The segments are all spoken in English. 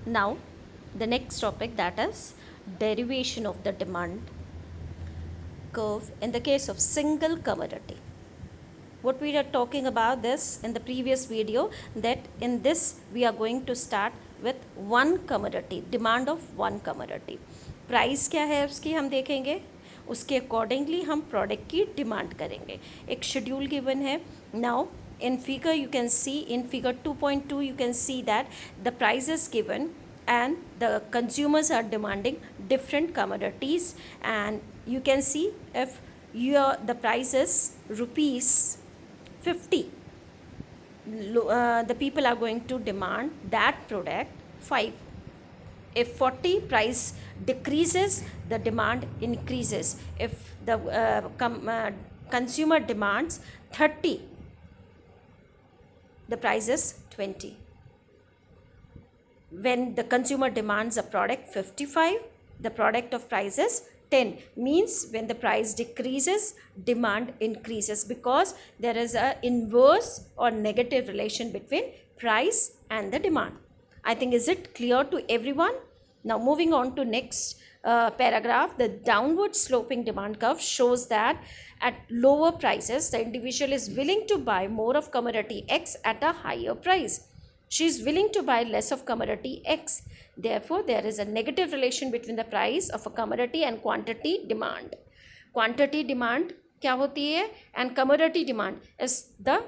Now, the next topic, that is derivation of the demand curve in the case of single commodity. What we are talking about this in the previous video, that in this we are going to start with one commodity, demand of one commodity. Price क्या है उसकी हम देखेंगे, उसके accordingly हम product की demand करेंगे. एक शेड्यूल गिवन है. Now in figure you can see, in figure 2.2 you can see that the price is given and the consumers are demanding different commodities, and you can see if the price is rupees 50, the people are going to demand that product 5. If 40, price decreases, the demand increases. If the consumer demands 30, the price is 20. When the consumer demands a product 55, the product of price is 10. Means when the price decreases, demand increases, because there is a inverse or negative relation between price and the demand. I think, is it clear to everyone? Now moving on to next paragraph, the downward sloping demand curve shows that at lower prices, the individual is willing to buy more of commodity X at a higher price. She is willing to buy less of commodity X. Therefore, there is a negative relation between the price of a commodity and quantity demand. Quantity demand क्या होती है and commodity demand is the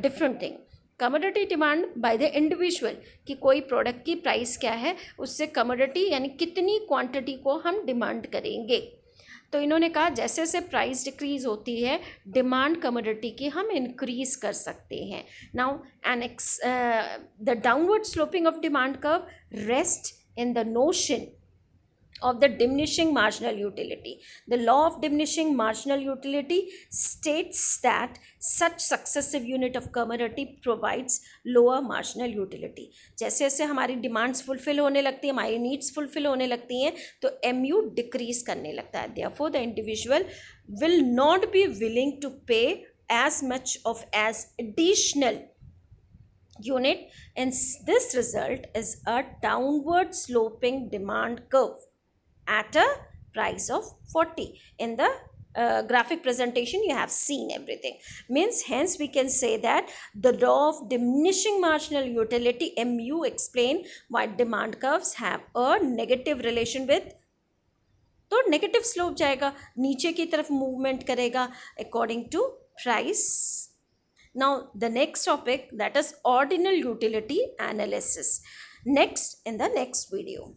different thing. Commodity demand by the individual, कि कोई product की price क्या है, उससे commodity यानी कितनी क्वांटिटी को हम डिमांड करेंगे. तो इन्होंने कहा जैसे जैसे प्राइस डिक्रीज होती है, डिमांड कमोडिटी की हम इंक्रीज कर सकते हैं. Now the downward sloping of demand curve rest in the notion of the diminishing marginal utility. The law of diminishing marginal utility states that such successive unit of commodity provides lower marginal utility. जैसे जैसे हमारी demands fulfil होने लगती है, हमारी needs fulfil होने लगती हैं, तो MU डिक्रीज करने लगता है. Therefore, the individual will not be willing to pay as much of as additional unit, and this result is a downward sloping demand curve at a price of 40. In the graphic presentation you have seen everything. Means hence we can say that the law of diminishing marginal utility MU explain why demand curves have a negative relation with, तो negative slope जाएगा, नीचे की तरफ movement करेगा according to price. Now the next topic, that is ordinal utility analysis, next in the next video.